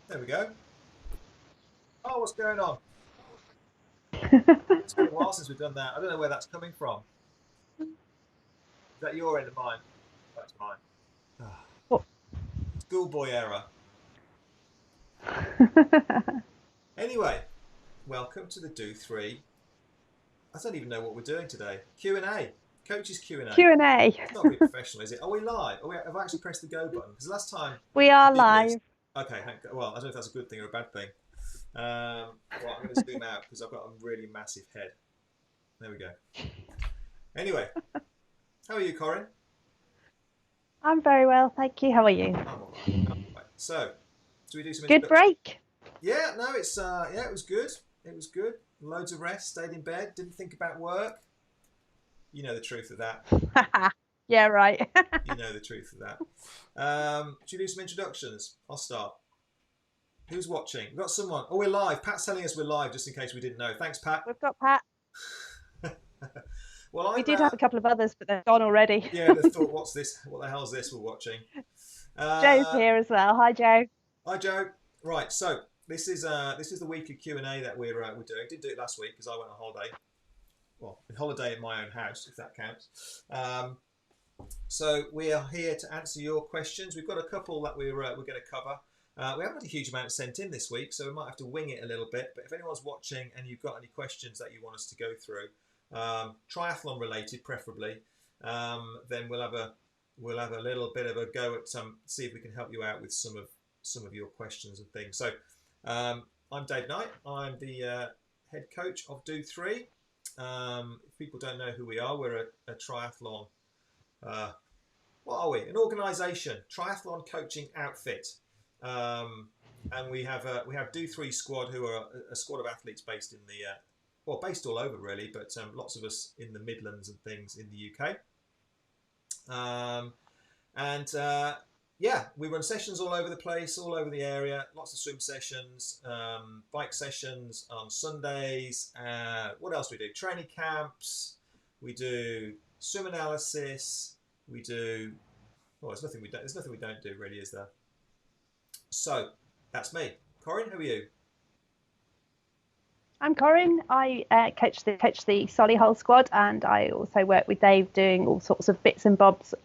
There we go. Oh, what's going on? It's been a while since we've done that. I don't know where that's coming from. Is that your end of mine? That's mine. Ah, What? schoolboy error. Anyway, welcome to the Do3. I don't even know what we're doing today. Q&A. Coach's Q&A. Q&A. It's not very professional, is it? Are we live? Have I actually pressed the go button? Because last time We are we did this. live. Okay, well, I don't know if that's a good thing or a bad thing. Right, I'm going to zoom out because I've got a really massive head. There we go. Anyway, how are you, Corinne? I'm very well, thank you. How are you? I'm all right. I'm all right. So, do we do some Good introduction? break. Yeah, no, it's yeah, it was good. It was good. Loads of rest. Stayed in bed. Didn't think about work. You know the truth of that. Yeah, right. You know the truth of that. Should we do some introductions? I'll start. Who's watching? We've got someone. Oh, we're live. Pat's telling us we're live, just in case we didn't know. Thanks, Pat. We've got Pat. Well, We I'm. did have a couple of others, but they're gone already. Yeah, they thought, what's this? What the hell's this we're watching? Joe's here as well. Hi, Joe. Hi, Joe. Right, so this is the weekly Q&A that we're doing. Didn't do it last week because I went on holiday. Well, a holiday in my own house, if that counts. So we are here to answer your questions. We've got a couple that we're going to cover. We haven't had a huge amount sent in this week, so we might have to wing it a little bit. But if anyone's watching and you've got any questions that you want us to go through, triathlon related preferably, then we'll have a little bit of a go at see if we can help you out with some of your questions and things. So I'm Dave Knight. I'm the head coach of Do3. If people don't know who we are, we're a triathlon. What are we? An organisation, triathlon coaching outfit. And we have Do3 squad, who are a squad of athletes based in based all over really, but lots of us in the Midlands and things in the UK. Yeah, we run sessions all over the place, all over the area. Lots of swim sessions, bike sessions on Sundays. What else do we do? Training camps. We do swim analysis. We do. Well, there's nothing we don't. There's nothing we don't do, really, is there? So that's me. Corinne, who are you? I'm Corinne. I coach the Solihull squad, and I also work with Dave doing all sorts of bits and bobs,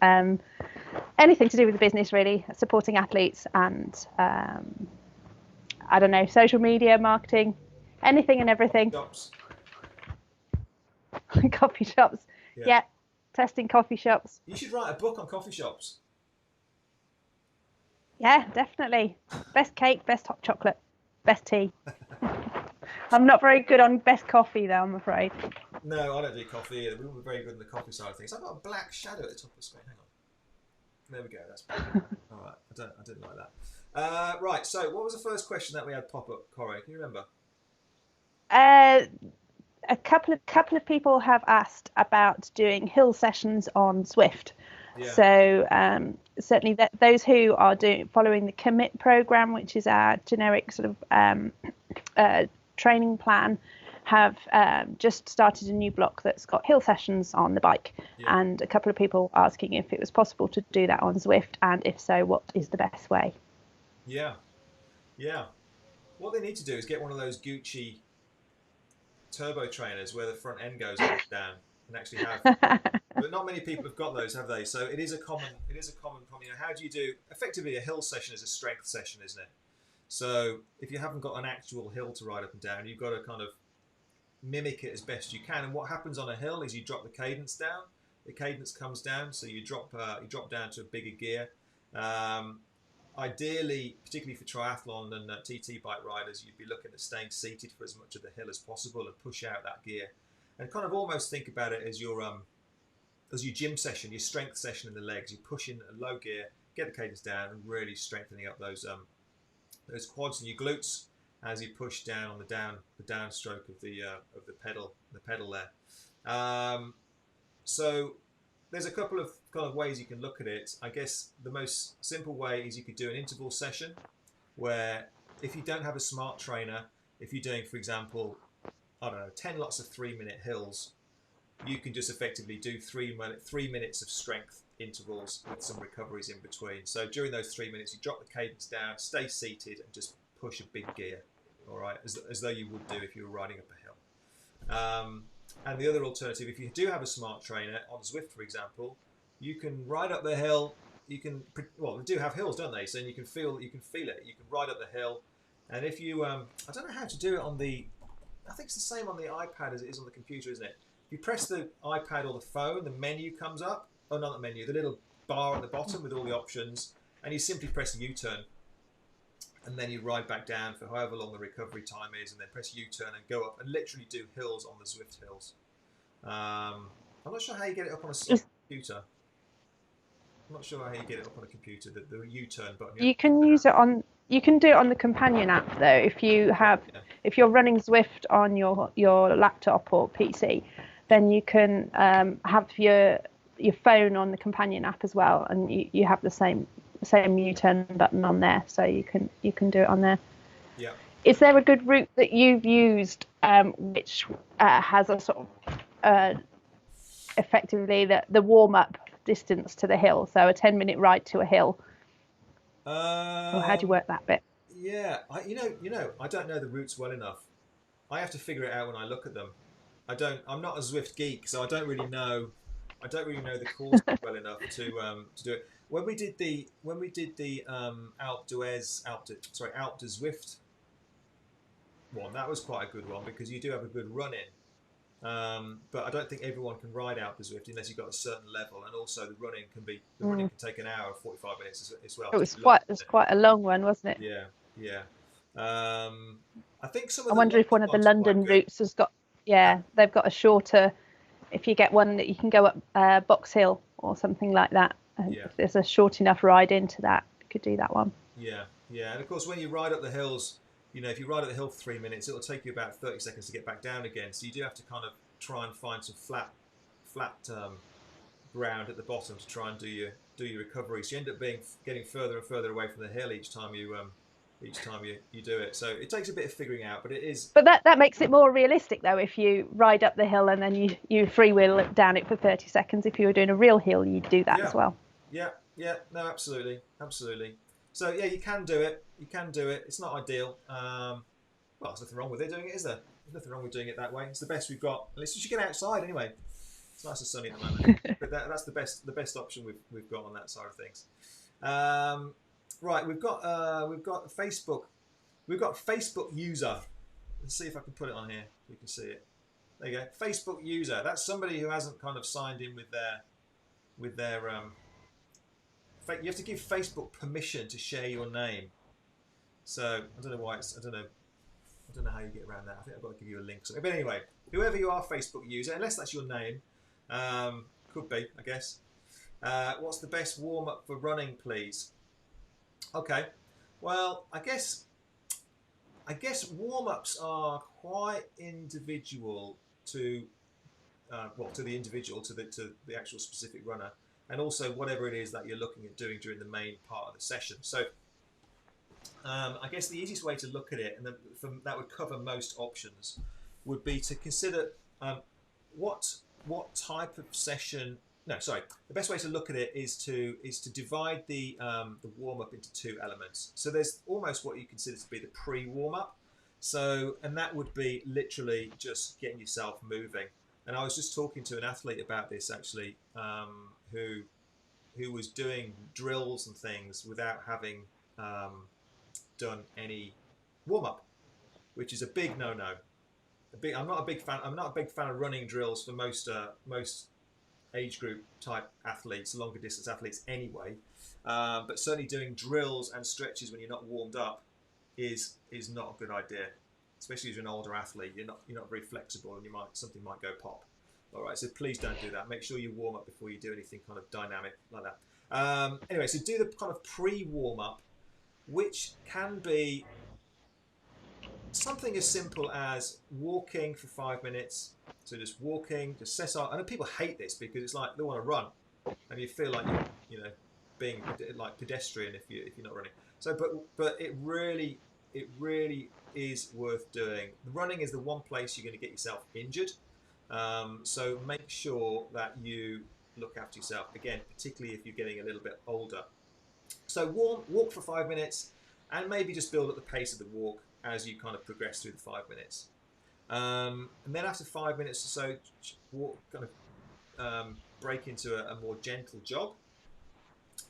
anything to do with the business, really, supporting athletes and I don't know, social media, marketing, anything and everything. Shops. Coffee shops. Yeah, testing coffee shops. You should write a book on coffee shops. Yeah, definitely. Best cake, best hot chocolate, best tea. I'm not very good on best coffee, though, I'm afraid. No, I don't do coffee either. We were very good in the coffee side of things. I've got a black shadow at the top of the screen. Hang on. There we go. That's better. All right. I didn't like that. Right. So, what was the first question that we had pop up, Corey? Can you remember? A couple of people have asked about doing hill sessions on Zwift. Yeah. So certainly those who are following the commit program, which is our generic sort of training plan, have just started a new block that's got hill sessions on the bike. Yeah. And a couple of people asking if it was possible to do that on Zwift, and if so, what is the best way? Yeah. What they need to do is get one of those Gucci turbo trainers where the front end goes up and down, and actually have. But not many people have got those, have they? So it is a common problem. You know, how do you do effectively a hill session? Is a strength session, isn't it? So if you haven't got an actual hill to ride up and down, you've got to kind of mimic it as best you can. And what happens on a hill is you drop the cadence down. The cadence comes down, so you drop down to a bigger gear. Ideally, particularly for triathlon and TT bike riders, you'd be looking at staying seated for as much of the hill as possible and push out that gear, and kind of almost think about it as your gym session, your strength session in the legs. You push in a low gear, get the cadence down, and really strengthening up those quads and your glutes as you push down on the downstroke of the pedal there. So there's a couple of kind of ways you can look at it. I guess the most simple way is you could do an interval session where if you don't have a smart trainer, if you're doing, for example, I don't know, 10 lots of 3-minute hills, you can just effectively do 3 minutes of strength intervals with some recoveries in between. So during those 3 minutes, you drop the cadence down, stay seated, and just push a big gear, all right, as though you would do if you were riding up a hill. And the other alternative, if you do have a smart trainer on Zwift, for example, you can ride up the hill. You can, well, they do have hills, don't they? So you can feel it. You can ride up the hill, and if you, I don't know how to do it on the. I think it's the same on the iPad as it is on the computer, isn't it? If you press the iPad or the phone, the menu comes up. Oh, not the menu, the little bar at the bottom with all the options, and you simply press U-turn, and then you ride back down for however long the recovery time is, and then press U-turn and go up and literally do hills on the Zwift hills. I'm not sure how you get it up on a computer. I'm not sure how you get it up on a computer. The U-turn button. You can use it on. You can do it on the companion app though. If you have, if you're running Zwift on your laptop or PC, then you can have your phone on the companion app as well, and you have the same U-turn button on there, so you can do it on there. Yeah. Is there a good route that you've used which has a sort of effectively the warm-up distance to the hill, so a 10-minute ride to a hill? Or how do you work that bit? Yeah, you know, I don't know the routes well enough. I have to figure it out when I look at them. I'm not a Zwift geek, so I don't really know the course well enough to do it. When we did the Alpe d'Huez Zwift one, that was quite a good one because you do have a good run in. But I don't think everyone can ride Alpe d'Huez unless you've got a certain level, and also the running can take an hour or 45 minutes as well. It was quite a long one, wasn't it? Yeah. I think some of I wonder if one of the London routes has got they've got a shorter. If you get one that you can go up Box Hill or something like that, if there's a short enough ride into that, you could do that one. Yeah, and of course when you ride up the hills, you know, if you ride up the hill for 3 minutes, it'll take you about 30 seconds to get back down again. So you do have to kind of try and find some flat ground at the bottom to try and do your recovery. So you end up getting further and further away from the hill each time you do it. So it takes a bit of figuring out, but it is. But that makes it more realistic though. If you ride up the hill and then you freewheel down it for 30 seconds, if you were doing a real hill, you'd do that as well. Yeah. No, absolutely. So yeah, you can do it. It's not ideal. Well, there's nothing wrong with it doing it, is there? There's nothing wrong with doing it that way. It's the best we've got. At least you should get outside anyway. It's nice and sunny at the moment. But that's the best option we've got on that side of things. Right, we've got Facebook. We've got Facebook user. Let's see if I can put it on here so you can see it. There you go. Facebook user. That's somebody who hasn't kind of signed in with their you have to give Facebook permission to share your name. So I don't know why I don't know how you get around that. I think I've got to give you a link. But anyway, whoever you are, Facebook user, unless that's your name, could be, I guess. What's the best warm up for running, please? Okay, well, I guess warm ups are quite individual to the individual, to the actual specific runner, and also whatever it is that you're looking at doing during the main part of the session. So I guess the easiest way to look at it, and that would cover most options, would be to consider what type of session. No, sorry. The best way to look at it is to divide the warm up into two elements. So there's almost what you consider to be the pre-warm up. And that would be literally just getting yourself moving. And I was just talking to an athlete about this actually, who was doing drills and things without having done any warm up, which is a big no-no. I'm not a big fan of running drills for most age group type athletes, longer distance athletes anyway. But certainly doing drills and stretches when you're not warmed up is not a good idea, especially as you're an older athlete. You're not very flexible, and something might go pop. All right, so please don't do that. Make sure you warm up before you do anything kind of dynamic like that. Anyway, so do the kind of pre-warm up, which can be something as simple as walking for 5 minutes. So just walking, just set off. I know people hate this because it's like they want to run. and you feel like you're being like pedestrian if you're not running. So, but it really is worth doing. The running is the one place you're going to get yourself injured. So make sure that you look after yourself again, particularly if you're getting a little bit older. So walk for 5 minutes, and maybe just build up the pace of the walk as you kind of progress through the 5 minutes. And then after 5 minutes or so, walk kind of break into a more gentle jog.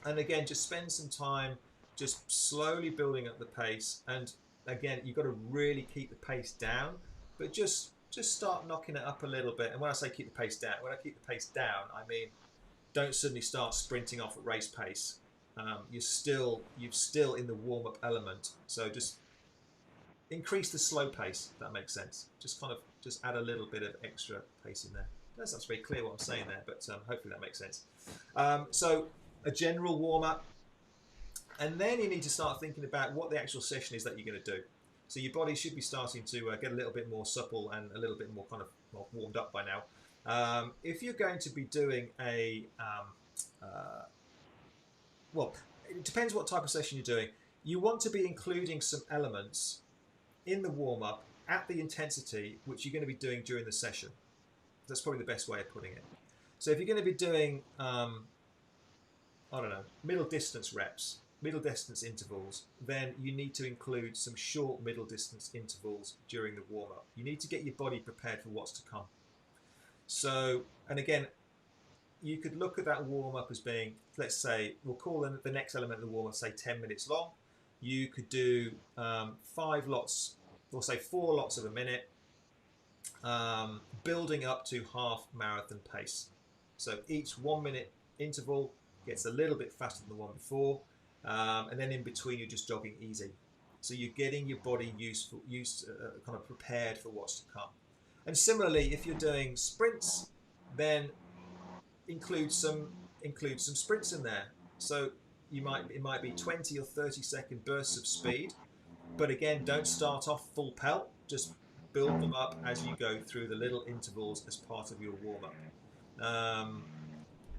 And again, just spend some time just slowly building up the pace. And again, you've got to really keep the pace down, but just start knocking it up a little bit. And when I say keep the pace down, when I keep the pace down, I mean don't suddenly start sprinting off at race pace. You're still in the warm up element, so just increase the slow pace. If that makes sense. Just add a little bit of extra pace in there. That's not very clear what I'm saying there, but hopefully that makes sense. So a general warm up, and then you need to start thinking about what the actual session is that you're going to do. So your body should be starting to get a little bit more supple and a little bit more kind of warmed up by now. If you're going to be doing well, it depends what type of session you're doing. You want to be including some elements in the warm up at the intensity which you're going to be doing during the session. That's probably the best way of putting it. So if you're going to be doing, I don't know, middle distance reps, middle distance intervals, then you need to include some short middle distance intervals during the warm up. You need to get your body prepared for what's to come. So, and again, you could look at that warm up as being, let's say, we'll call the next element of the warm up, say 10 minutes long. You could do 5 lots, or say 4 lots of a minute, building up to half marathon pace. So each 1 minute interval gets a little bit faster than the one before, and then in between you're just jogging easy. So you're getting your body kind of prepared for what's to come. And similarly, if you're doing sprints, then include some sprints in there. So it might be 20 or 30-second bursts of speed, but again, don't start off full pelt. Just build them up as you go through the little intervals as part of your warm up.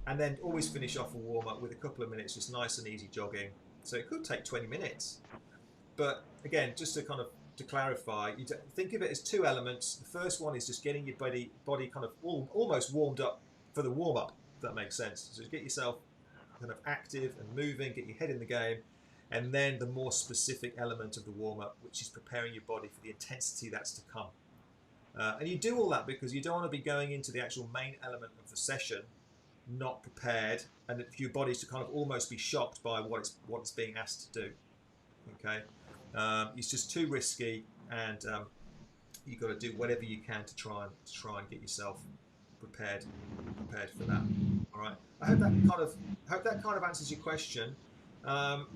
And then always finish off a warm up with a couple of minutes just nice and easy jogging. So it could take 20 minutes, but again, just to kind of clarify, you think of it as 2 elements. The first one is just getting your body kind of almost warmed up for the warm up, if that makes sense. So get yourself kind of active and moving, get your head in the game, and then the more specific element of the warm up, which is preparing your body for the intensity that's to come. And you do all that because you don't want to be going into the actual main element of the session not prepared, and for your body to kind of almost be shocked by what it's being asked to do. Okay, it's just too risky, and you've got to do whatever you can to try and get yourself prepared for that. All right. I hope that kind of answers your question. And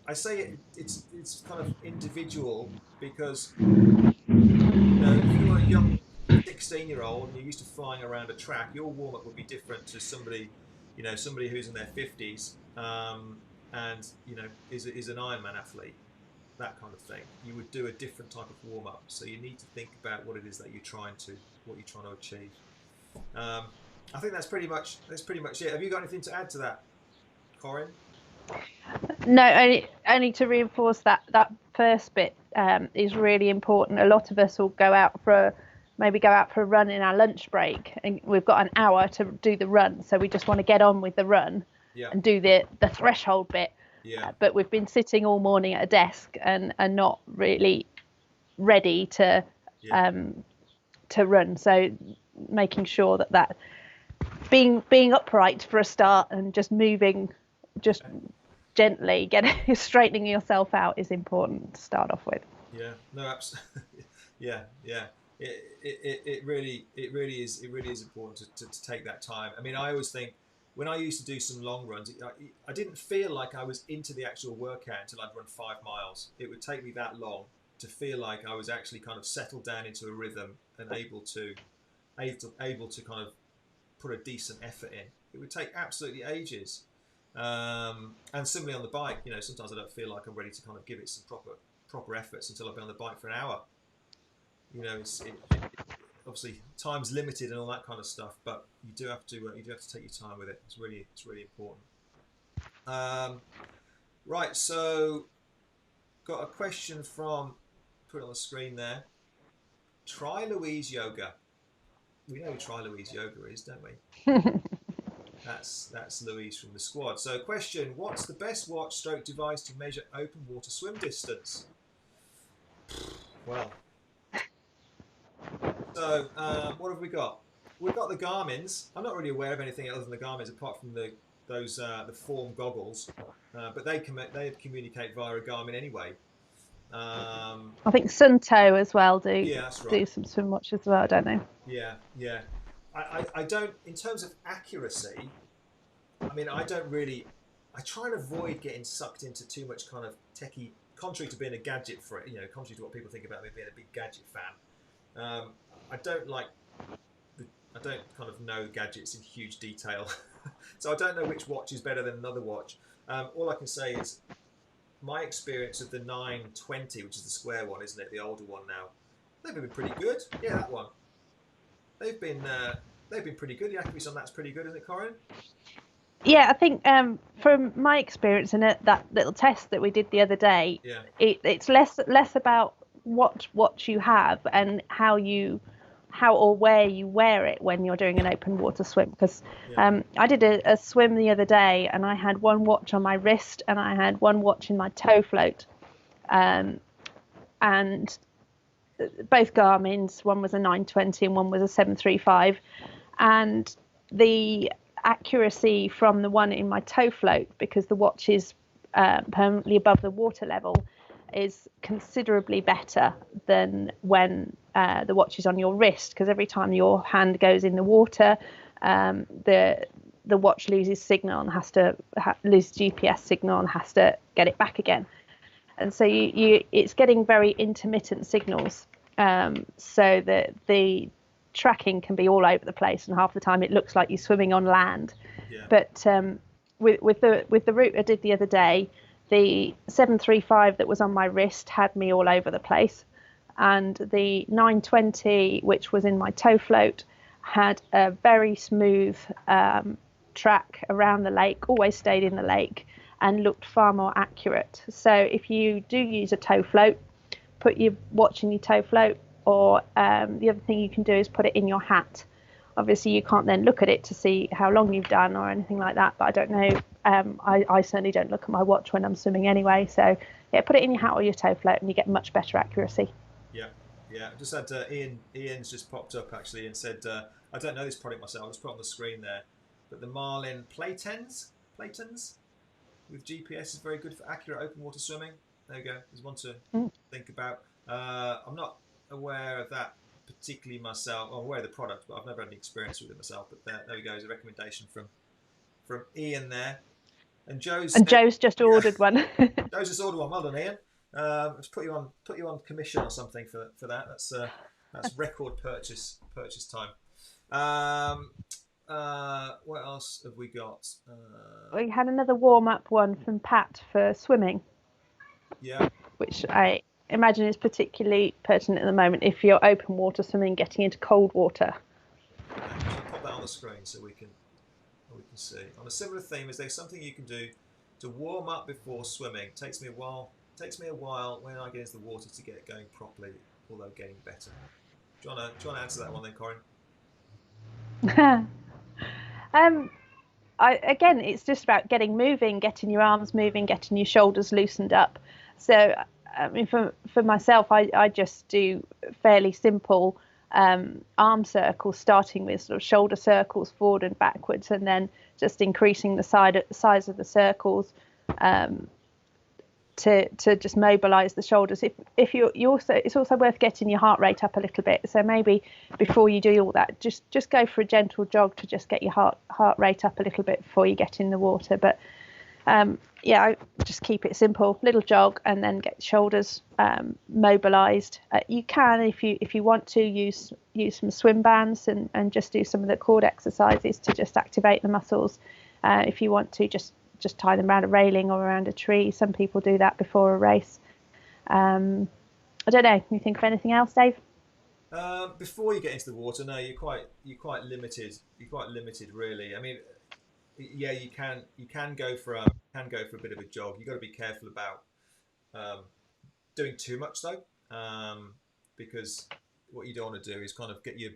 it's kind of individual because if you're a young 16-year-old and you're used to flying around a track, your warm up would be different to somebody who's in their 50s and is an Ironman athlete. That kind of thing. You would do a different type of warm up. So you need to think about what it is that you're trying to achieve. I think that's pretty much it. Have you got anything to add to that, Corinne? No, only to reinforce that first bit is really important. A lot of us will go out for a run in our lunch break, and we've got an hour to do the run, so we just want to get on with the run and do the threshold bit. But we've been sitting all morning at a desk and not really ready to run. So making sure that being upright for a start and just moving gently, straightening yourself out is important to start off with. Yeah, no, absolutely. yeah. It really is important to take that time. I mean, I always think when I used to do some long runs, I didn't feel like I was into the actual workout until I'd run 5 miles. It would take me that long to feel like I was actually kind of settled down into a rhythm and able to kind of put a decent effort in. It would take absolutely ages. And similarly on the bike, sometimes I don't feel like I'm ready to kind of give it some proper efforts until I've been on the bike for an hour. Obviously obviously time's limited and all that kind of stuff, but you do have to take your time with it. It's really important. Right, so got a question from, put it on the screen there. Try Louise Yoga. We know who Try Louise Yoga is, don't we? That's Louise from the squad. So question, what's the best watch stroke device to measure open water swim distance? Well, so what have we got? We've got the Garmin's. I'm not really aware of anything other than the Garmin's apart from the Form goggles, but they communicate via a Garmin anyway. I think Sunto as well do that's right. do some swim watches as well, don't they? Yeah. I don't, in terms of accuracy, I mean, I try and avoid getting sucked into too much kind of techie, contrary to being a gadget freak, contrary to what people think about me being a big gadget fan. I don't kind of know gadgets in huge detail. So I don't know which watch is better than another watch. All I can say is my experience of the 920, which is the square one, isn't it? The older one now. They've been pretty good. Yeah, that one. They've been pretty good. The accuracy on that's pretty good, isn't it, Corinne? Yeah, I think from my experience in that little test that we did the other day, it's less about what you have and how or where you wear it when you're doing an open water swim. Because I did a swim the other day and I had one watch on my wrist and I had one watch in my toe float, and both Garmin's. One was a 920 and one was a 735, and the accuracy from the one in my toe float, because the watch is permanently above the water level, is considerably better than when the watch is on your wrist, because every time your hand goes in the water, the watch loses signal and has to lose GPS signal and has to get it back again. And so it's getting very intermittent signals, so that the tracking can be all over the place, and half the time it looks like you're swimming on land. But with the route I did the other day, the 735 that was on my wrist had me all over the place, and the 920, which was in my toe float, had a very smooth track around the lake, always stayed in the lake, and looked far more accurate. So if you do use a toe float, put your watch in your toe float, or the other thing you can do is put it in your hat. Obviously you can't then look at it to see how long you've done or anything like that, but I don't know, I certainly don't look at my watch when I'm swimming anyway. So yeah, put it in your hat or your toe float and you get much better accuracy. Yeah. Just had Ian's just popped up actually and said, I don't know this product myself, I'll just put it on the screen there, but the Marlin Playtens with GPS is very good for accurate open water swimming. There you go, there's one to think about. I'm not aware of that particularly myself. I'm aware of the product, but I've never had any experience with it myself. But there we go, is a recommendation from Ian there. And Joe's just ordered one. Joe's just ordered one. Well done, Ian. Let's put you on commission or something for that. That's record purchase time. What else have we got? We had another warm-up one from Pat for swimming. Yeah. Which I imagine is particularly pertinent at the moment if you're open water swimming, getting into cold water. Okay, so I'll pop that on the screen so we can see. On a similar theme, is there something you can do to warm up before swimming? Takes me a while when I get into the water to get it going properly, although getting better. Do you want to answer that one then, Corinne? Again, it's just about getting moving, getting your arms moving, getting your shoulders loosened up. So, I mean, for myself, I just do fairly simple arm circles, starting with sort of shoulder circles forward and backwards, and then just increasing the size of the circles to just mobilize the shoulders. If you also, it's also worth getting your heart rate up a little bit. So maybe before you do all that, just go for a gentle jog to just get your heart rate up a little bit before you get in the water. But I just keep it simple, little jog, and then get shoulders mobilized. You can, if you want to, use some swim bands and just do some of the cord exercises to just activate the muscles. If you want to, just tie them around a railing or around a tree. Some people do that before a race. I don't know. Can you think of anything else, Dave? Before you get into the water, no, you're quite limited. You're quite limited, really. I mean, yeah, you can go for a bit of a jog. You've got to be careful about um, doing too much though, because what you don't want to do is kind of get your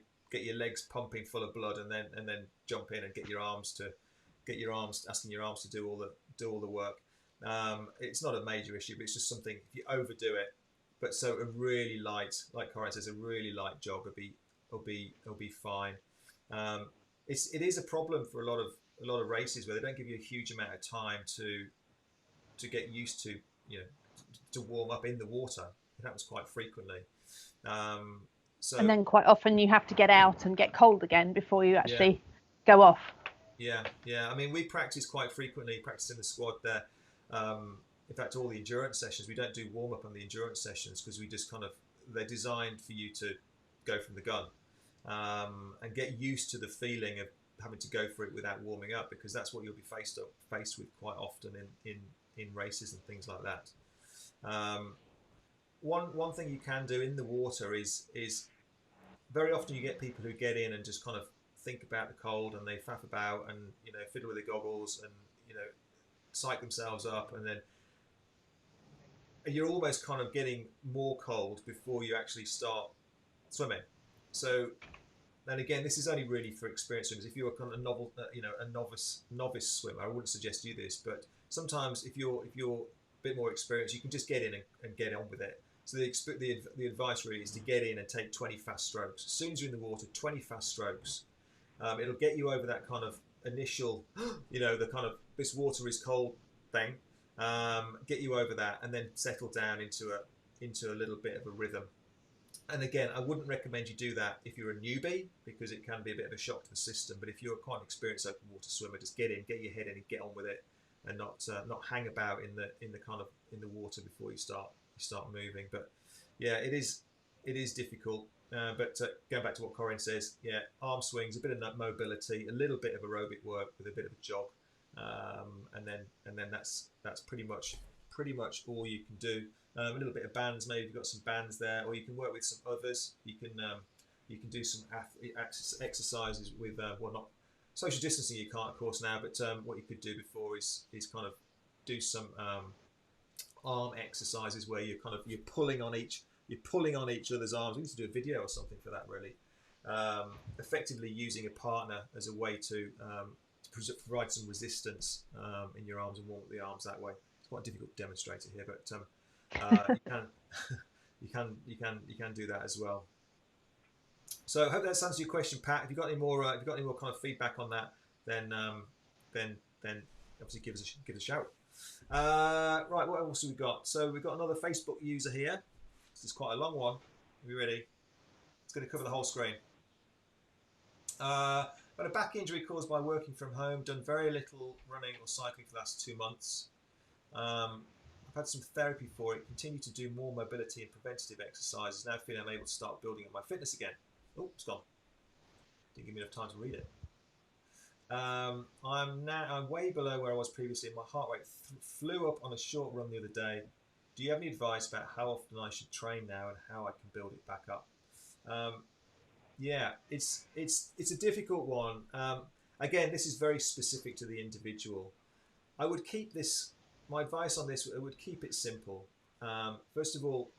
legs pumping full of blood and then jump in and asking your arms to do all the work. It's not a major issue, but it's just something if you overdo it. But so a really light, like Corin says, a really light jog will be fine. It is a problem for a lot of races where they don't give you a huge amount of time to get used to, you know, to warm up in the water. It happens quite frequently. Um, And so then quite often you have to get out and get cold again before you yeah, actually go off. yeah. I mean, we practice quite frequently. Practice in the squad there. In fact, all the endurance sessions, we don't do warm up on the endurance sessions because we just kind of they're designed for you to go from the gun and get used to the feeling of having to go for it without warming up, because that's what you'll be faced with quite often in races and things like that. Um, one thing you can do in the water is very often you get people who get in and just kind of think about the cold and they faff about and, you know, fiddle with the goggles and, you know, psych themselves up, and then you're almost kind of getting more cold before you actually start swimming. So, and again, this is only really for experienced swimmers. If you're kind of a novice swimmer, I wouldn't suggest you this. But sometimes, if you're a bit more experienced, you can just get in and get on with it. So the advice really is to get in and take 20 fast strokes. As soon as you're in the water, 20 fast strokes. It'll get you over that kind of initial, you know, the kind of this water is cold thing. Get you over that, and then settle down into a little bit of a rhythm. And again, I wouldn't recommend you do that if you're a newbie, because it can be a bit of a shock to the system. But if you're quite an experienced open water swimmer, just get in, get your head in, and get on with it, and not hang about in the water before you start moving. But yeah, it is difficult. But going back to what Corin says, yeah, arm swings, a bit of mobility, a little bit of aerobic work with a bit of a jog, and then that's pretty much all you can do. A little bit of bands, maybe you've got some bands there, or you can work with some others. You can do some exercises with well, not social distancing. You can't, of course, now, but what you could do before is kind of do some arm exercises where you're pulling on each other's arms. We need to do a video or something for that, really. Effectively using a partner as a way to provide some resistance in your arms and warm up the arms that way. It's quite difficult to demonstrate it here, but you can you can do that as well. So I hope that answers your question, Pat. If you've got any more kind of feedback on that, then obviously give us a shout. Right, what else have we got? So we've got another Facebook user here. This is quite a long one. Are you ready? It's going to cover the whole screen. Got a back injury caused by working from home. Done very little running or cycling for the last 2 months. I've had some therapy for it. Continue to do more mobility and preventative exercises. Now feeling I'm able to start building up my fitness again. Oh, it's gone. Didn't give me enough time to read it. I'm way below where I was previously. My heart rate flew up on a short run the other day. Do you have any advice about how often I should train now and how I can build it back up? Yeah, it's a difficult one. Again, this is very specific to the individual. I would keep this. My advice on this, I would keep it simple. First of all,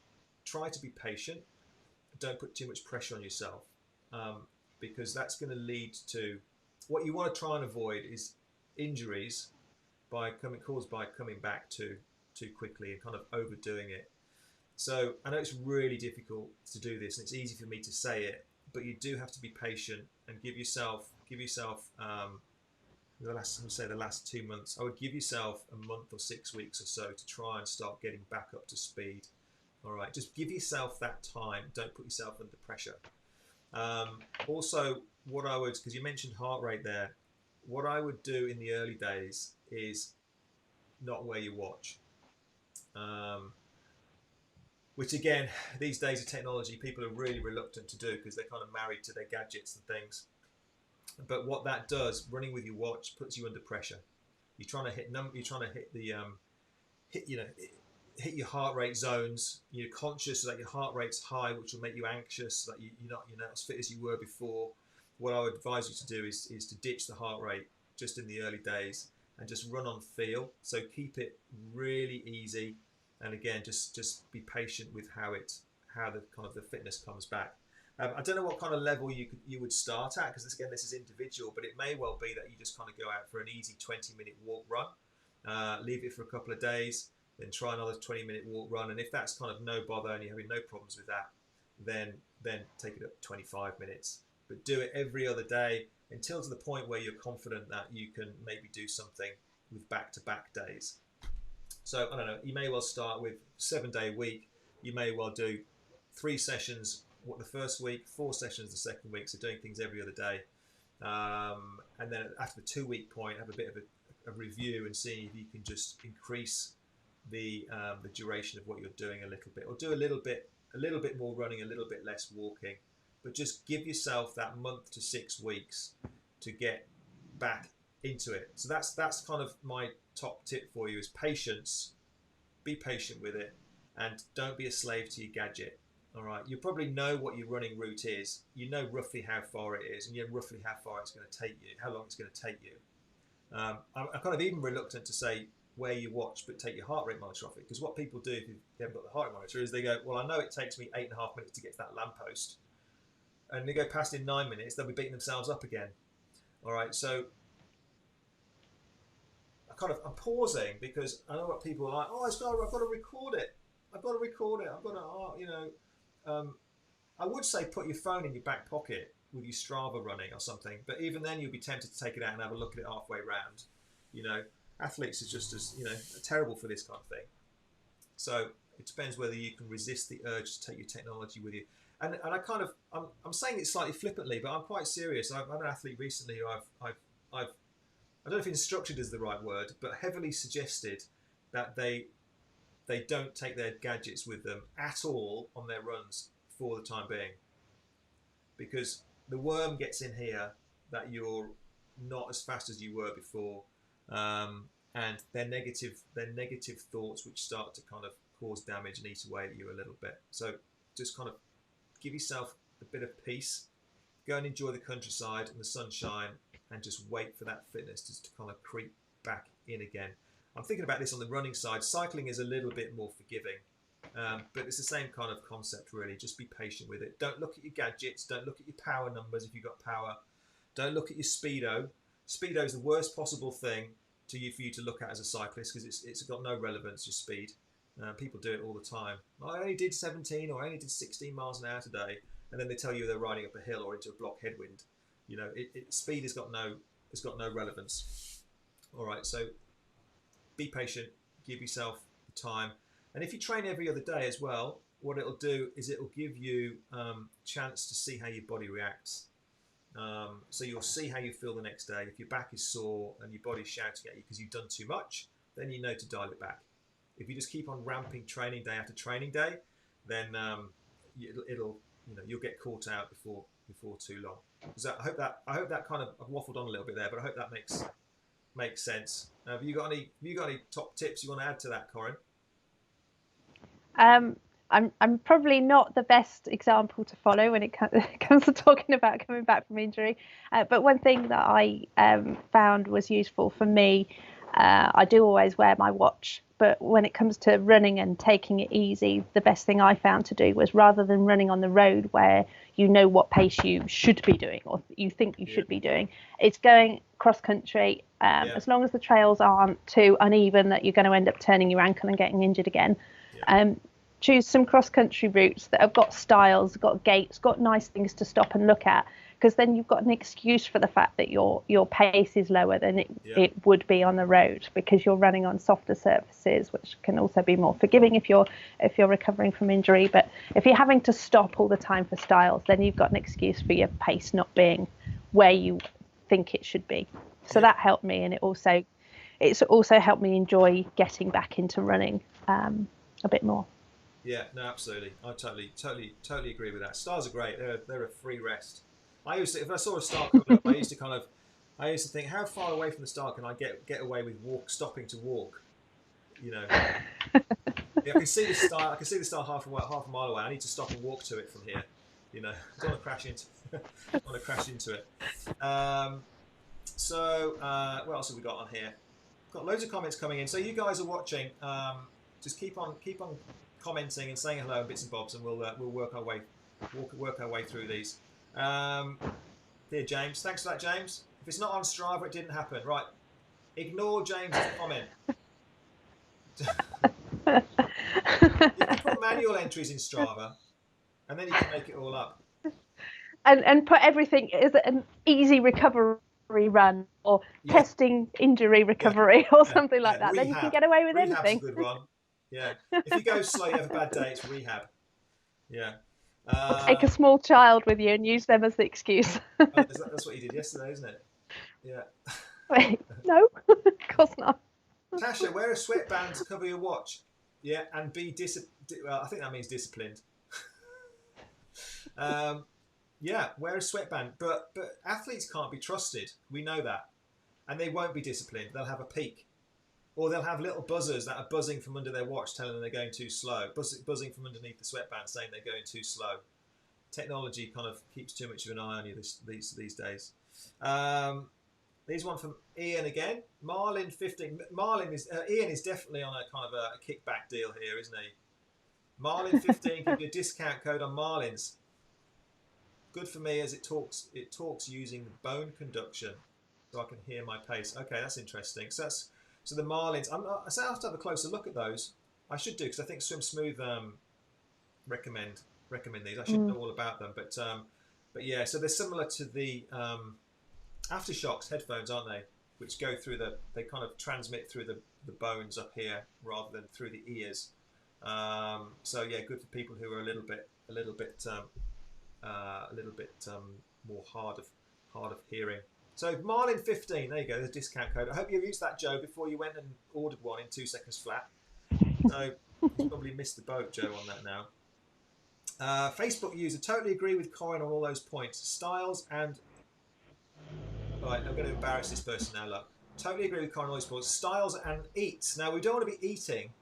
try to be patient. Don't put too much pressure on yourself, because that's going to lead to what you want to try and avoid is injuries caused by coming back too quickly and kind of overdoing it. So I know it's really difficult to do this, and it's easy for me to say it, but you do have to be patient and give yourself the last 2 months. I would give yourself a month or 6 weeks or so to try and start getting back up to speed. All right, just give yourself that time. Don't put yourself under pressure. Also, what I would, because you mentioned heart rate there, what I would do in the early days is not wear your watch. Which again, these days of technology, people are really reluctant to do because they're kind of married to their gadgets and things. But what that does, running with your watch, puts you under pressure. You're trying to hit the hit your heart rate zones. You're conscious that your heart rate's high, which will make you anxious, that you're not as fit as you were before. What I would advise you to do is to ditch the heart rate just in the early days and just run on feel. So keep it really easy, and again, just be patient with how the kind of the fitness comes back. I don't know what kind of level you would start at, because this is individual, but it may well be that you just kind of go out for an easy 20-minute walk run, leave it for a couple of days, then try another 20-minute walk run, and if that's kind of no bother and you're having no problems with that, then take it up to 25 minutes. But do it every other day until to the point where you're confident that you can maybe do something with back-to-back days. So I don't know, you may well start with 7-day week. You may well do 3 sessions the first week, 4 sessions the second week, so doing things every other day. And then after the 2-week point, have a bit of a review and see if you can just increase the duration of what you're doing a little bit, or do a little bit more running, a little bit less walking, but just give yourself that month to 6 weeks to get back into it. So that's kind of my top tip for you, is patience. Be patient with it, and don't be a slave to your gadget. All right, you probably know what your running route is. You know roughly how far it is, and you know roughly how far it's going to take you, how long it's going to take you. I'm kind of even reluctant to say where you watch, but take your heart rate monitor off it, because what people do if they haven't got the heart rate monitor is they go, well, I know it takes me 8.5 minutes to get to that lamppost, and they go past in 9 minutes, they'll be beating themselves up again. All right, so I'm pausing because I know what people are like. Oh, I've got to record it. I've got to, I would say put your phone in your back pocket with your Strava running or something, but even then you'll be tempted to take it out and have a look at it halfway round. Athletes are just as terrible for this kind of thing. So it depends whether you can resist the urge to take your technology with you. And I'm saying it slightly flippantly, but I'm quite serious. I've had an athlete recently who I've I don't know if instructed is the right word, but heavily suggested that they don't take their gadgets with them at all on their runs for the time being, because the worm gets in here that you're not as fast as you were before, and they're negative thoughts which start to kind of cause damage and eat away at you a little bit. So just kind of give yourself a bit of peace, go and enjoy the countryside and the sunshine, and just wait for that fitness to kind of creep back in again. I'm thinking about this on the running side. Cycling is a little bit more forgiving, but it's the same kind of concept really. Just be patient with it. Don't look at your gadgets. Don't look at your power numbers if you've got power. Don't look at your speedo. Speedo is the worst possible thing for you to look at as a cyclist, because it's got no relevance, your speed. People do it all the time. I only did 17 or I only did 16 miles an hour today, and then they tell you they're riding up a hill or into a block headwind. Speed has got no relevance. All right, so be patient, give yourself the time, and if you train every other day as well, what it'll do is it'll give you chance to see how your body reacts. So you'll see how you feel the next day. If your back is sore and your body's shouting at you because you've done too much, then you know to dial it back. If you just keep on ramping training day after training day, then you'll get caught out before too long. So I hope that kind of, I've waffled on a little bit there, but I hope that makes sense. Have you got any top tips you want to add to that, Corinne? I'm probably not the best example to follow when it comes to talking about coming back from injury, but one thing that I found was useful for me, I do always wear my watch, but when it comes to running and taking it easy, the best thing I found to do was, rather than running on the road where you know what pace you should be doing or you think you should be doing, it's going cross country. As long as the trails aren't too uneven that you're going to end up turning your ankle and getting injured again. Choose some cross country routes that have got stiles, got gates, got nice things to stop and look at, because then you've got an excuse for the fact that your pace is lower than it would be on the road, because you're running on softer surfaces, which can also be more forgiving if you're recovering from injury. But if you're having to stop all the time for stiles, then you've got an excuse for your pace not being where you think it should be. So that helped me, and it's also helped me enjoy getting back into running a bit more. Yeah, no, absolutely. I totally agree with that. Stars are great. They're a free rest. If I saw a star coming up, I used to think, how far away from the star can I get away with stopping to walk? Yeah, I can see the star. I can see the star half a mile away. I need to stop and walk to it from here. You know, I don't want to crash into. Don't want to crash into it. What else have we got on here? Got loads of comments coming in. So you guys are watching. Just keep on commenting and saying hello and bits and bobs, and we'll work our way through these. Dear James, thanks for that, James. If it's not on Strava, it didn't happen. Right, ignore James's comment. You can put manual entries in Strava, and then you can make it all up. And put everything as an easy recovery run or testing injury recovery or something like that. Rehab. Then you can get away with Rehab's anything. A good one. Yeah. If you go slow, you have a bad day, it's rehab. Yeah. Take a small child with you and use them as the excuse. That's what you did yesterday, isn't it? Yeah. Wait, no, of course not. Tasha, wear a sweatband to cover your watch. Yeah, and be well, I think that means disciplined. Yeah, wear a sweatband. But athletes can't be trusted. We know that. And they won't be disciplined. They'll have a peak. Or they'll have little buzzers that are buzzing from under their watch telling them they're going too slow. Buzzing from underneath the sweatband saying they're going too slow. Technology kind of keeps too much of an eye on you these days. Here's one from Ian again. Marlin 15. Ian is definitely on a kind of a kickback deal here, isn't he? Marlin 15 give you a discount code on Marlins. Good for me as it talks using the bone conduction, so I can hear my pace. Okay, that's interesting. So the Marlins. I have to have a closer look at those. I should do because I think Swim Smooth recommend these. I should know all about them, but yeah. So they're similar to the Aftershocks headphones, aren't they? Which go through they kind of transmit through the bones up here rather than through the ears. So yeah, good for people who are a little bit more hard of hearing. So Marlin 15, there you go, the discount code. I hope you used that, Joe, before you went and ordered one in 2 seconds flat. So you probably missed the boat, Joe, on that now. Facebook user, totally agree with Corin on all those points. Styles and... Right, I'm going to embarrass this person now, look. Totally agree with Corin on all those points. Styles and eats. Now, we don't want to be eating.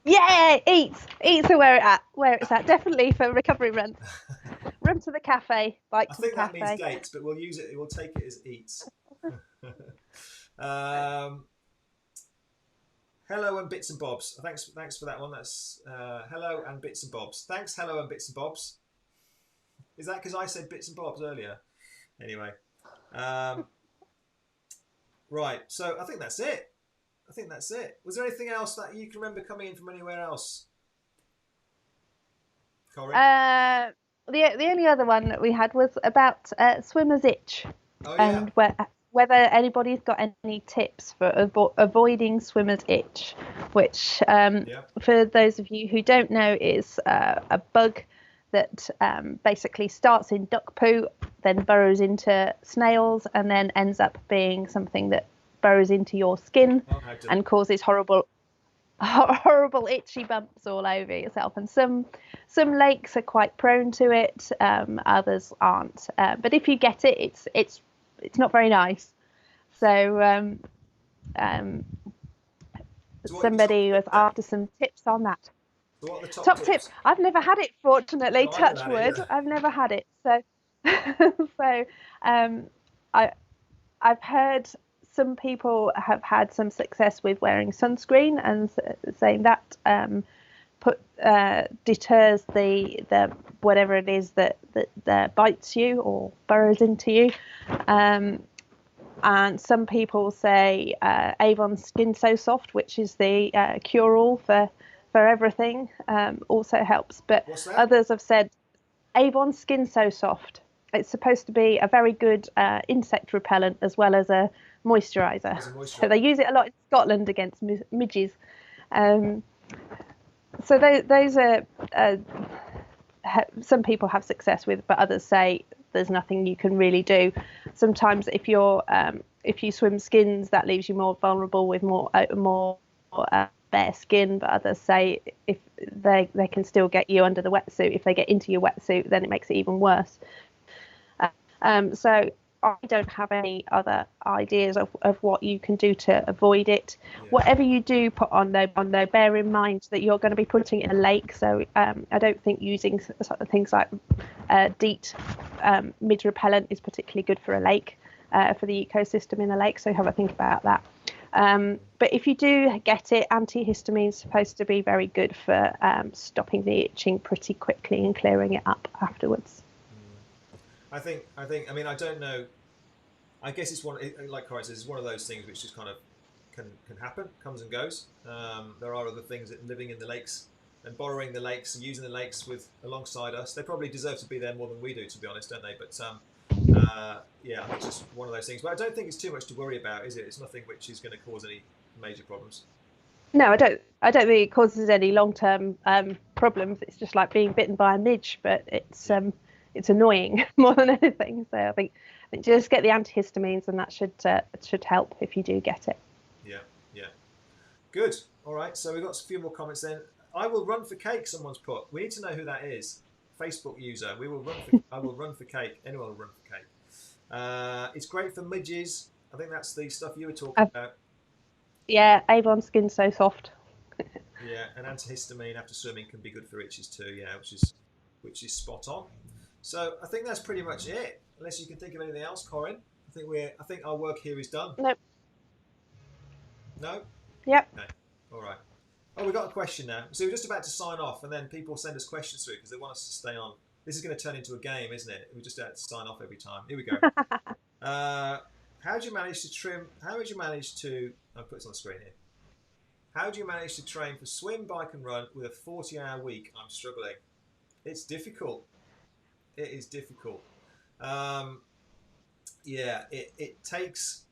Yeah, eats are where it's at. Definitely for recovery runs. Run to the cafe, bike to the cafe. I think that means dates, but we'll use it. We'll take it as eats. Hello and bits and bobs. Thanks for that one. That's hello and bits and bobs. Thanks, hello and bits and bobs. Is that because I said bits and bobs earlier? Anyway, right. So I think that's it. Was there anything else that you can remember coming in from anywhere else? Corin? The only other one that we had was about swimmer's itch. Oh, yeah. And whether anybody's got any tips for avoiding swimmer's itch, which for those of you who don't know is a bug that basically starts in duck poo, then burrows into snails, and then ends up being something that burrows into your skin and causes horrible itchy bumps all over yourself. And some lakes are quite prone to it, others aren't. But if you get it, it's not very nice. So somebody was after some tips on that. So what are the top tips? I've never had it, fortunately. No, touch wood. I've never had it. So I've heard some people have had some success with wearing sunscreen and saying that deters the whatever it is that bites you or burrows into you. And some people say Avon Skin So Soft, which is the cure-all for everything, also helps. But others have said Avon Skin So Soft. It's supposed to be a very good insect repellent as well as a moisturiser. So they use it a lot in Scotland against midges. So those are some people have success with, but others say there's nothing you can really do. Sometimes if you swim skins, that leaves you more vulnerable with more bare skin, but others say if they can still get you under the wetsuit. If they get into your wetsuit, then it makes it even worse. So I don't have any other ideas of what you can do to avoid it. Yeah. Whatever you do put on though, bear in mind that you're going to be putting it in a lake. So I don't think using things like DEET mid repellent is particularly good for a lake, for the ecosystem in a lake. So have a think about that. But if you do get it, antihistamine is supposed to be very good for stopping the itching pretty quickly and clearing it up afterwards. I think. I mean, I don't know. I guess it's like Corinne says, it's one of those things which just kind of can happen, comes and goes. There are other things that living in the lakes and borrowing the lakes and using the lakes alongside us. They probably deserve to be there more than we do, to be honest, don't they? But yeah, I think it's just one of those things. But I don't think it's too much to worry about, is it? It's nothing which is going to cause any major problems. No, I don't. I don't think it causes any long-term problems. It's just like being bitten by a midge, but it's annoying more than anything. So I think just get the antihistamines, and that should help if you do get it. Yeah. Good. All right. So we've got a few more comments then. I will run for cake. Someone's put. We need to know who that is. Facebook user. I will run for cake. Anyone will run for cake. It's great for midges. I think that's the stuff you were talking about. Yeah, Avon skin's so soft. Yeah, and antihistamine after swimming can be good for itches too. Yeah, which is spot on. So I think that's pretty much it. Unless you can think of anything else, Corinne. I think our work here is done. Nope. No. Yep. Okay. All right. Oh, we've got a question now. So we're just about to sign off, and then people send us questions through because they want us to stay on. This is going to turn into a game, isn't it? We just have to sign off every time. Here we go. How do you manage to trim? How would you manage to? I'll put this on the screen here. How do you manage to train for swim, bike, and run with a 40-hour week? I'm struggling. It's difficult. It is difficult. Yeah, it takes.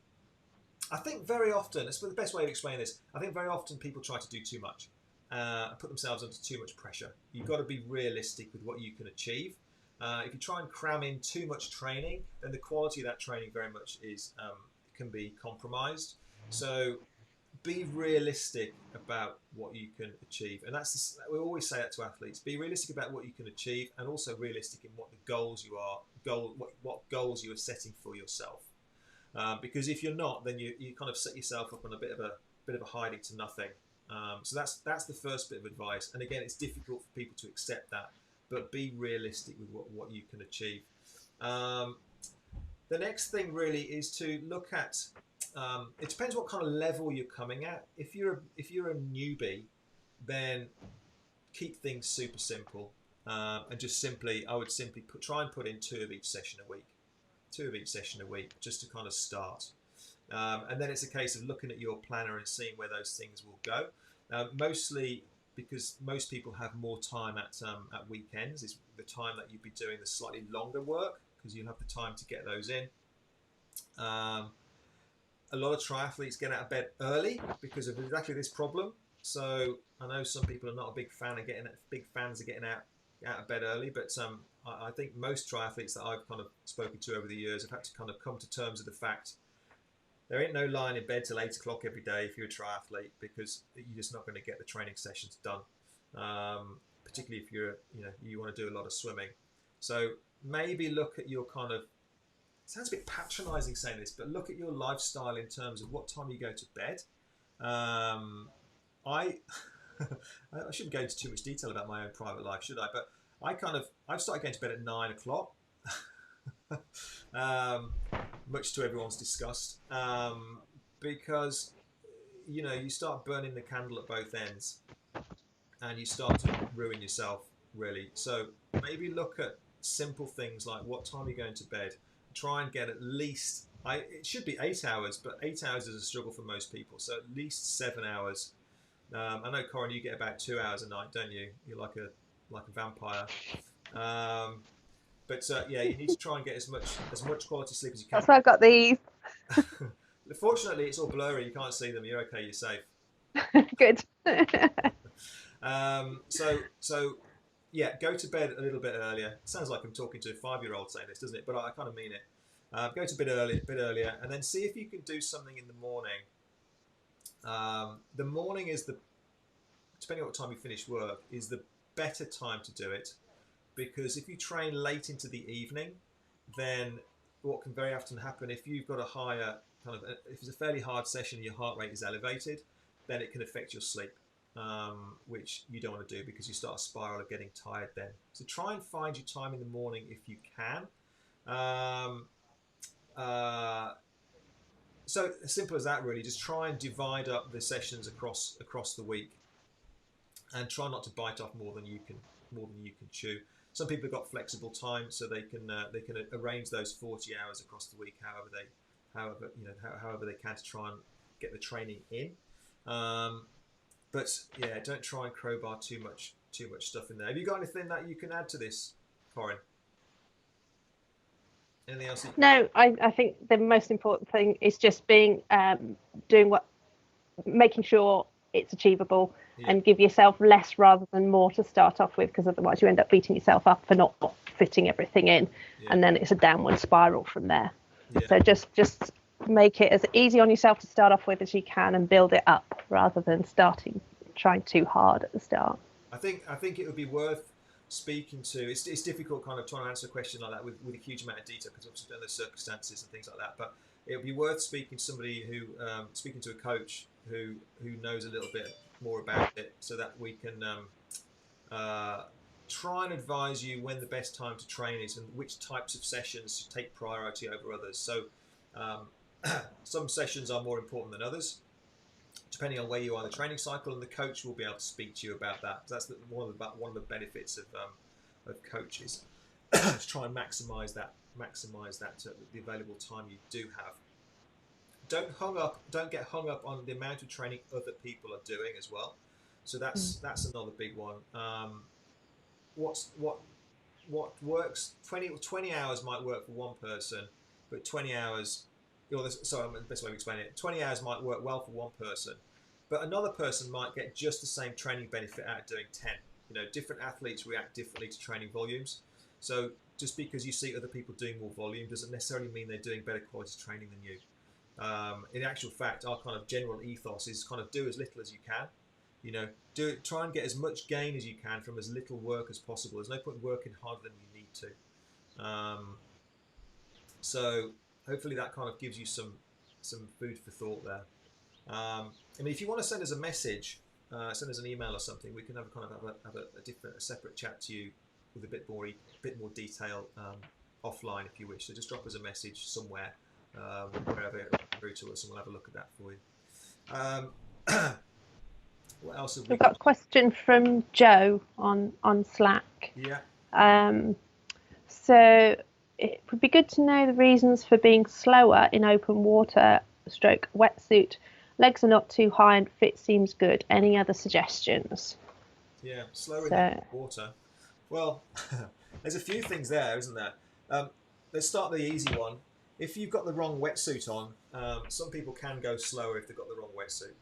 I think very often, that's the best way to explain this. I think very often people try to do too much, put themselves under too much pressure. You've got to be realistic with what you can achieve. If you try and cram in too much training, then the quality of that training very much can be compromised. So be realistic about what you can achieve, and we always say that to athletes. Be realistic about what you can achieve, and also realistic in what the goals what goals you are setting for yourself. Because if you're not, then you kind of set yourself up on a bit of a hiding to nothing. So that's the first bit of advice. And again, it's difficult for people to accept that, but be realistic with what you can achieve. The next thing really is to look at. It depends what kind of level you're coming at. If you're a newbie, then keep things super simple, and just I would simply try and put in 2 of each session a week. 2 of each session a week, just to kind of start. And then it's a case of looking at your planner and seeing where those things will go. Mostly because most people have more time at weekends, is the time that you'd be doing the slightly longer work, because you'll have the time to get those in. A lot of triathletes get out of bed early because of exactly this problem. So I know some people are not big fans of getting out of bed early, but I think most triathletes that I've kind of spoken to over the years have had to kind of come to terms with the fact there ain't no lying in bed till 8 o'clock every day if you're a triathlete, because you're just not going to get the training sessions done. Particularly if you want to do a lot of swimming. So maybe look at your kind of, it sounds a bit patronising saying this, but look at your lifestyle in terms of what time you go to bed. I shouldn't go into too much detail about my own private life, should I? But I've started going to bed at 9 o'clock, much to everyone's disgust, because you start burning the candle at both ends, and you start to ruin yourself really. So maybe look at simple things like what time you're going to bed. Try and get at least, it should be 8 hours, but 8 hours is a struggle for most people. So at least 7 hours. I know, Corinne, you get about 2 hours a night, don't you? You're like a vampire. But yeah, you need to try and get as much quality sleep as you can. That's why I've got these. Fortunately, it's all blurry. You can't see them. You're okay. You're safe. Good. So yeah, go to bed a little bit earlier. It sounds like I'm talking to a 5-year-old saying this, doesn't it? But I kind of mean it. Go to bed a bit earlier, and then see if you can do something in the morning. The morning is depending on what time you finish work, is the better time to do it, because if you train late into the evening, then what can very often happen if you've got a higher if it's a fairly hard session and your heart rate is elevated, then it can affect your sleep, which you don't want to do because you start a spiral of getting tired then. So try and find your time in the morning if you can. So as simple as that, really. Just try and divide up the sessions across the week, and try not to bite off more than you can chew. Some people have got flexible time, so they can arrange those 40 hours across the week, however they can, to try and get the training in. But yeah, don't try and crowbar too much stuff in there. Have you got anything that you can add to this, Corinne? Anything else? No, I think the most important thing is just making sure it's achievable, and give yourself less rather than more to start off with, because otherwise you end up beating yourself up for not fitting everything in, and then it's a downward spiral from there. So just make it as easy on yourself to start off with as you can, and build it up rather than trying too hard at the start. I think it would be worth speaking to. It's difficult kind of trying to answer a question like that with a huge amount of detail, because obviously there are circumstances and things like that. But it would be worth speaking to somebody speaking to a coach who knows a little bit more about it, so that we can try and advise you when the best time to train is and which types of sessions should take priority over others. So some sessions are more important than others, depending on where you are in the training cycle, and the coach will be able to speak to you about that. That's one of the benefits of coaches, to try and maximise that the available time you do have. Don't get hung up on the amount of training other people are doing as well. So that's another big one. What works? 20 hours might work for one person, but 20 hours. Sorry, the best way to explain it. 20 hours might work well for one person, but another person might get just the same training benefit out of doing 10. Different athletes react differently to training volumes. So just because you see other people doing more volume doesn't necessarily mean they're doing better quality training than you. In actual fact, our kind of general ethos is kind of do as little as you can. Try and get as much gain as you can from as little work as possible. There's no point working harder than you need to. So hopefully that kind of gives you some food for thought there. If you want to send us a message, send us an email or something, we can have a separate chat to you with a bit more detail offline if you wish. So just drop us a message somewhere, wherever through to us, and we'll have a look at that for you. What else have we We've got a question from Joe on Slack. Yeah. So it would be good to know the reasons for being slower in open water / wetsuit. Legs are not too high and fit seems good. Any other suggestions? Yeah, slower in the water. Well, there's a few things there, isn't there? Let's start the easy one. If you've got the wrong wetsuit on, some people can go slower if they've got the wrong wetsuit.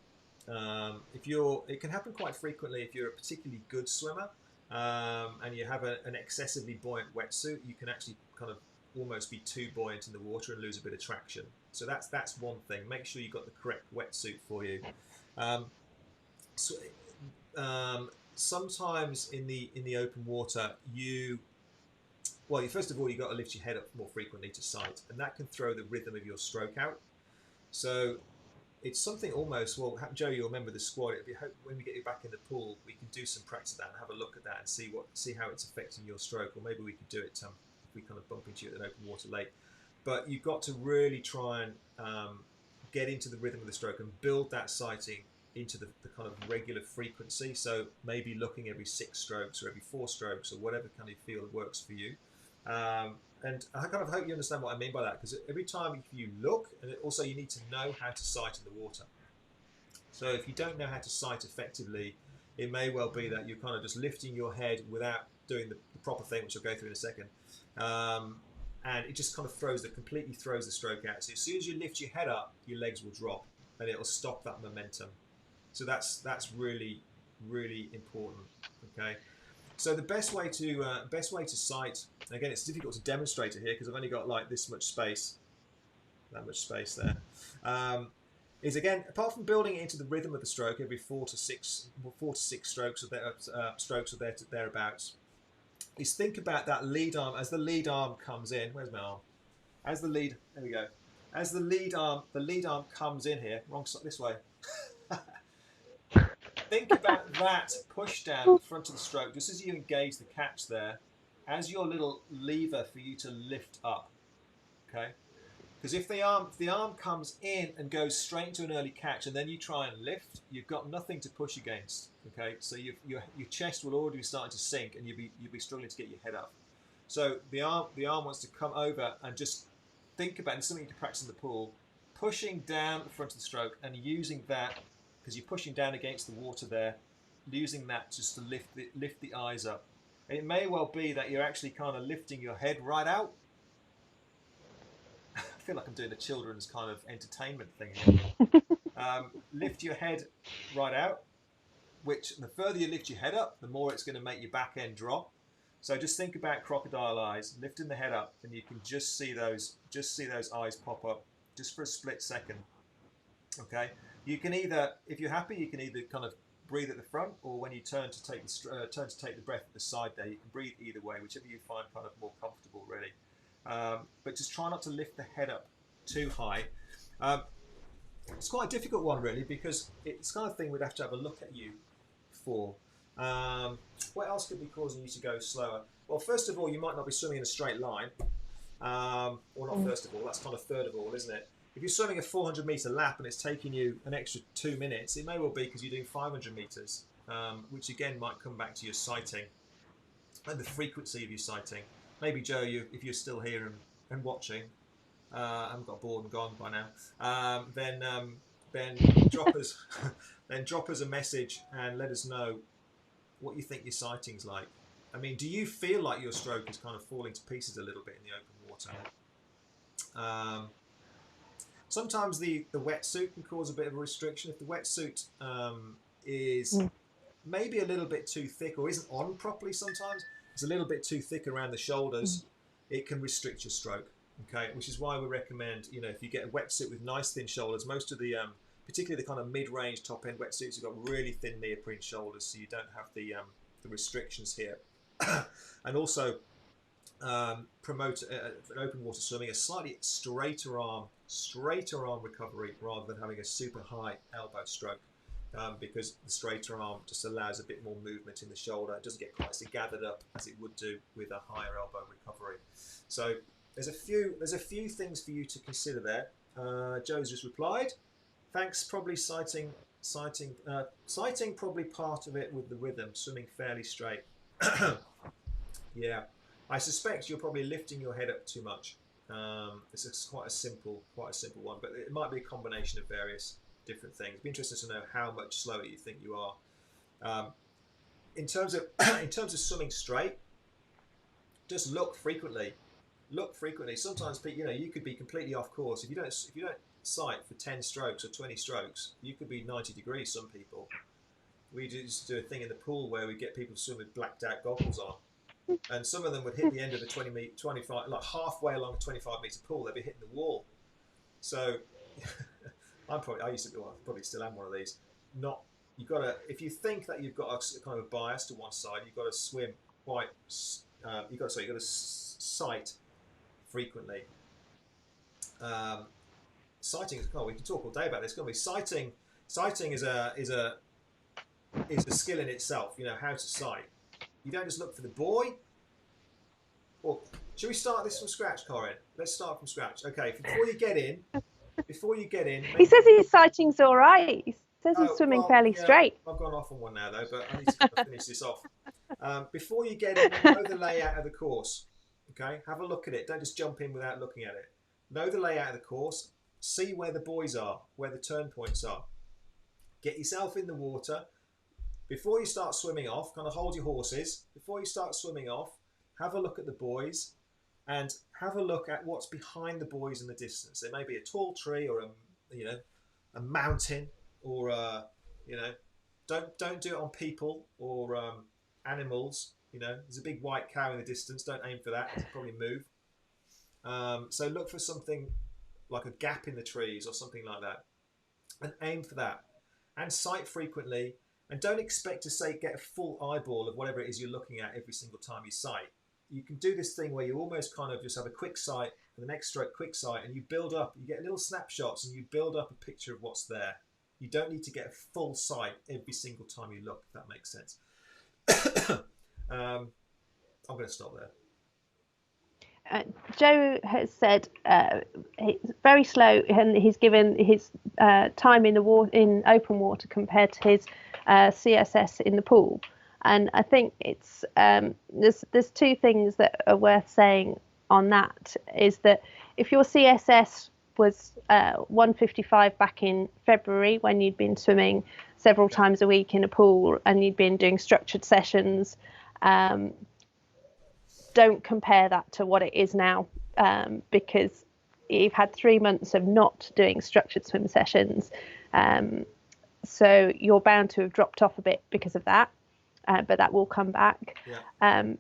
It can happen quite frequently if you're a particularly good swimmer, and you have an excessively buoyant wetsuit. You can actually kind of almost be too buoyant in the water and lose a bit of traction. So that's one thing. Make sure you've got the correct wetsuit for you. Sometimes in the open water, first of all, you've got to lift your head up more frequently to sight, and that can throw the rhythm of your stroke out. So it's something almost, Joe, you'll remember the squad. When we get you back in the pool, we can do some practice of that and have a look at that and see how it's affecting your stroke, or maybe we could do it if we kind of bump into you at an open water lake. But you've got to really try and get into the rhythm of the stroke and build that sighting into the kind of regular frequency. So maybe looking every 6 strokes or every 4 strokes or whatever kind of feel that works for you. And I kind of hope you understand what I mean by that, because every time you look, and also you need to know how to sight in the water. So if you don't know how to sight effectively, it may well be that you're kind of just lifting your head without doing the proper thing, which I'll go through in a second. And it just kind of completely throws the stroke out. So as soon as you lift your head up, your legs will drop, and it'll stop that momentum. So that's really, really important. Okay. So the best way to sight, again, it's difficult to demonstrate it here because I've only got like this much space, that much space there. Is again, apart from building it into the rhythm of the stroke every 4 to 6 strokes or thereabouts, is think about that lead arm as the lead arm comes in. Where's my arm? as the lead, there we go. As the lead arm comes in here, wrong side, this way. Think about that push down at the front of the stroke, just as you engage the catch there, as your little lever for you to lift up. Okay, because if the arm comes in and goes straight into an early catch, and then you try and lift, you've got nothing to push against. Okay, so your chest will already be starting to sink, and you'll be struggling to get your head up. So the arm wants to come over and just think about, and something to practice in the pool, pushing down the front of the stroke and using that, because you're pushing down against the water there, using that just to lift the eyes up. It may well be that you're actually kind of lifting your head right out. I feel like I'm doing a children's kind of entertainment thing here. Lift your head right out, which the further you lift your head up, the more it's going to make your back end drop. So just think about crocodile eyes, lifting the head up, and you can just see those eyes pop up just for a split second. Okay, you can either, if you're happy, you can either kind of breathe at the front, or when you turn to take the breath at the side there, you can breathe either way, whichever you find kind of more comfortable, really. But just try not to lift the head up too high. It's quite a difficult one, really, because it's the kind of thing we'd have to have a look at you for. What else could be causing you to go slower? Well, first of all, you might not be swimming in a straight line. Or not first of all, that's kind of third of all, isn't it? If you're swimming a 400 metre lap and it's taking you an extra 2 minutes, it may well be because you're doing 500 metres, which again might come back to your sighting and the frequency of your sighting. Maybe, Joe, if you're still here and watching, I haven't got bored and gone by now, then drop us a message and let us know what you think your sighting's like. I mean, do you feel like your stroke is kind of falling to pieces a little bit in the open water? Sometimes the wetsuit can cause a bit of a restriction. If the wetsuit is maybe a little bit too thick or isn't on properly sometimes, it's a little bit too thick around the shoulders, it can restrict your stroke. Okay, which is why we recommend, if you get a wetsuit with nice thin shoulders, most of the, particularly the kind of mid-range top-end wetsuits have got really thin neoprene shoulders, so you don't have the restrictions here. And also promote for open water swimming a slightly straighter arm recovery rather than having a super high elbow stroke, because the straighter arm just allows a bit more movement in the shoulder. It doesn't get quite so gathered up as it would do with a higher elbow recovery. So there's a few things for you to consider there. Joe's just replied. Thanks. Probably citing probably part of it with the rhythm, swimming fairly straight. Yeah, I suspect you're probably lifting your head up too much. It's quite a simple one, but it might be a combination of various different things. It'd be interesting to know how much slower you think you are. In terms of swimming straight, just look frequently. Sometimes, you could be completely off course if you don't sight for 10 strokes or 20 strokes. You could be 90 degrees. Some people. We just do a thing in the pool where we get people to swim with blacked out goggles on, and some of them would hit the end of the 25, like halfway along a 25 metre pool, they'd be hitting the wall. So I probably still am one of these. If you think that you've got a kind of bias to one side, you've got to swim quite. You've got to sight frequently. Sighting is, we can talk all day about this. It's going to be sighting. Sighting is a skill in itself. How to sight. You don't just look for the buoy. Or should we start this from scratch, Corinne? Let's start from scratch. Okay. Before you get in. He says his sighting's all right. He says he's swimming fairly straight. I've gone off on one now though, but I need to kind of finish this off. Before you get in, know the layout of the course. Okay. Have a look at it. Don't just jump in without looking at it. Know the layout of the course. See where the buoys are, where the turn points are. Get yourself in the water. Before you start swimming off, kind of hold your horses. Before you start swimming off, have a look at the buoys and have a look at what's behind the buoys in the distance. There may be a tall tree or a mountain, or don't do it on people or animals. There's a big white cow in the distance. Don't aim for that. It'll probably move. So look for something like a gap in the trees or something like that, and aim for that. And sight frequently. And don't expect to get a full eyeball of whatever it is you're looking at every single time you sight. You can do this thing where you almost kind of just have a quick sight and the next stroke quick sight, and you build up. You get little snapshots, and you build up a picture of what's there. You don't need to get a full sight every single time you look, if that makes sense. I'm going to stop there. Joe has said he's very slow, and he's given his time in the water, in open water, compared to his CSS in the pool. And I think it's there's two things that are worth saying on that. Is that if your CSS was 155 back in February, when you'd been swimming several times a week in a pool and you'd been doing structured sessions, don't compare that to what it is now, because you've had 3 months of not doing structured swim sessions. So you're bound to have dropped off a bit because of that, but that will come back. Yeah.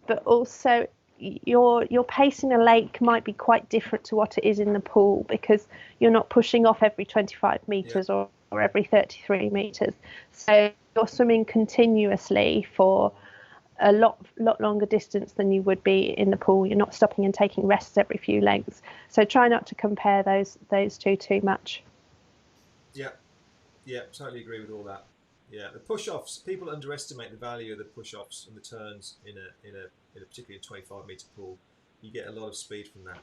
But also your pace in a lake might be quite different to what it is in the pool, because you're not pushing off every 25 meters or every 33 meters. So you're swimming continuously for a lot longer distance than you would be in the pool. You're not stopping and taking rests every few lengths. So try not to compare those two too much. Yeah, totally agree with all that. Yeah, the push-offs, people underestimate the value of the push-offs and the turns in a particularly a 25-meter pool. You get a lot of speed from that.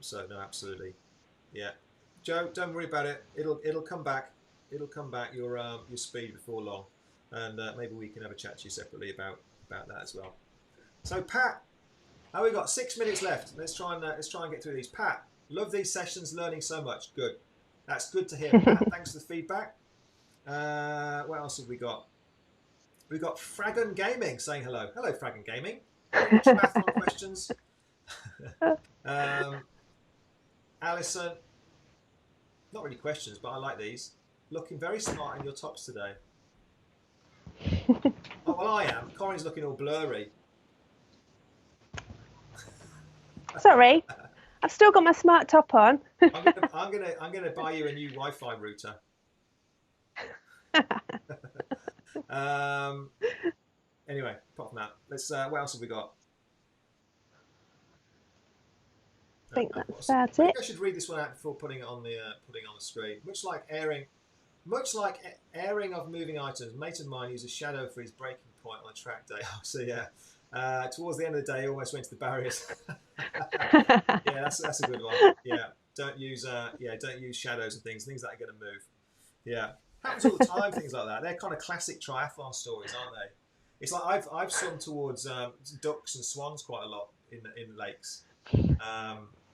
So no, absolutely. Yeah, Joe, don't worry about it. It'll come back. It'll come back. Your speed before long, and maybe we can have a chat to you separately about that as well. So Pat, how we got 6 minutes left? Let's try and get through these. Pat, love these sessions. Learning so much. Good. That's good to hear, Pat. Thanks for the feedback. What else have we got? We've got Fragon Gaming saying hello. Hello, Fragon Gaming. Any triathlon questions? Alison, not really questions, but I like these. Looking very smart in your tops today. Oh, well, I am. Corin's looking all blurry. Sorry, I've still got my smart top on. I'm gonna buy you a new Wi-Fi router. Anyway, apart from that, let's. What else have we got? I think that's I it. think I should read this one out before putting it on the screen. Much like airing of moving items, mate of mine used a shadow for his breaking point on a track day. So yeah, towards the end of the day, he almost went to the barriers. Yeah, that's a good one. Yeah, don't use shadows and things that are going to move. Yeah, happens all the time. Things like that. They're kind of classic triathlon stories, aren't they? It's like I've swum towards ducks and swans quite a lot in lakes.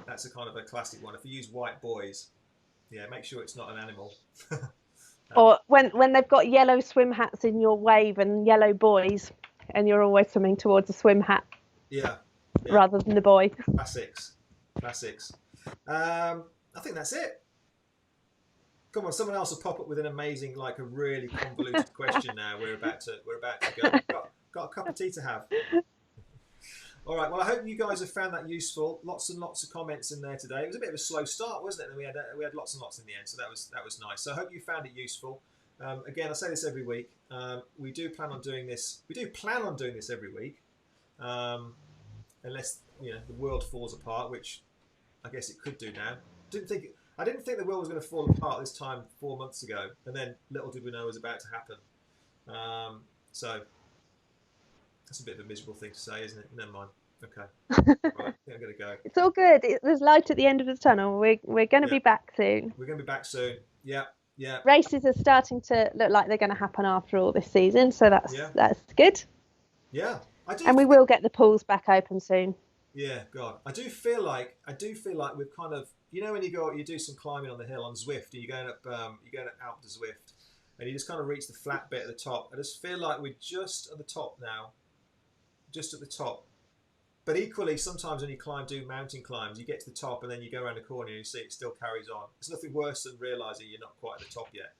That's a kind of a classic one. If you use white buoys, yeah, make sure it's not an animal. Or when they've got yellow swim hats in your wave and yellow buoys, and you're always swimming towards a swim hat. Yeah. Rather than the buoy. Classics. I think that's it. Come on, someone else will pop up with an amazing, like a really convoluted question. Now we're about to go. Got a cup of tea to have. All right. Well, I hope you guys have found that useful. Lots and lots of comments in there today. It was a bit of a slow start, wasn't it? And we had lots and lots in the end, so that was nice. So I hope you found it useful. Again, I say this every week. We do plan on doing this. We do plan on doing this every week, unless the world falls apart, which I guess it could do now. I didn't think the world was going to fall apart this time 4 months ago, and then little did we know it was about to happen. So that's a bit of a miserable thing to say, isn't it? Never mind. Okay. Right, I'm going to go. It's all good. There's light at the end of the tunnel. We're going to be back soon. We're going to be back soon. Yeah. Races are starting to look like they're going to happen after all this season, so that's good. Yeah. And we will get the pools back open soon. Yeah, God. I do feel like we've kind of, when you do some climbing on the hill on Zwift, and you're going up Alp to Zwift, and you just kind of reach the flat bit at the top. I just feel like we're just at the top now. Just at the top. But equally, sometimes when you do mountain climbs, you get to the top and then you go around the corner and you see it still carries on. It's nothing worse than realising you're not quite at the top yet.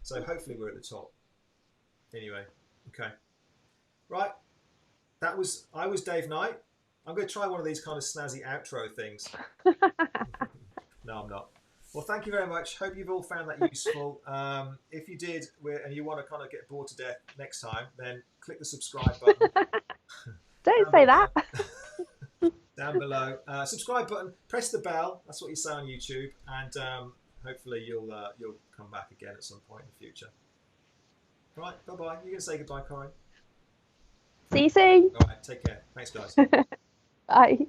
So hopefully we're at the top. Anyway, okay. Right. I was Dave Knight. I'm going to try one of these kind of snazzy outro things. No, I'm not. Well, thank you very much. Hope you've all found that useful. If you did, and you want to kind of get bored to death next time, then click the subscribe button. Don't say that. down below. Subscribe button. Press the bell. That's what you say on YouTube, and hopefully you'll come back again at some point in the future. Right. Bye bye. You're gonna say goodbye, Corinne. See you soon. All right. Take care. Thanks, guys. Bye.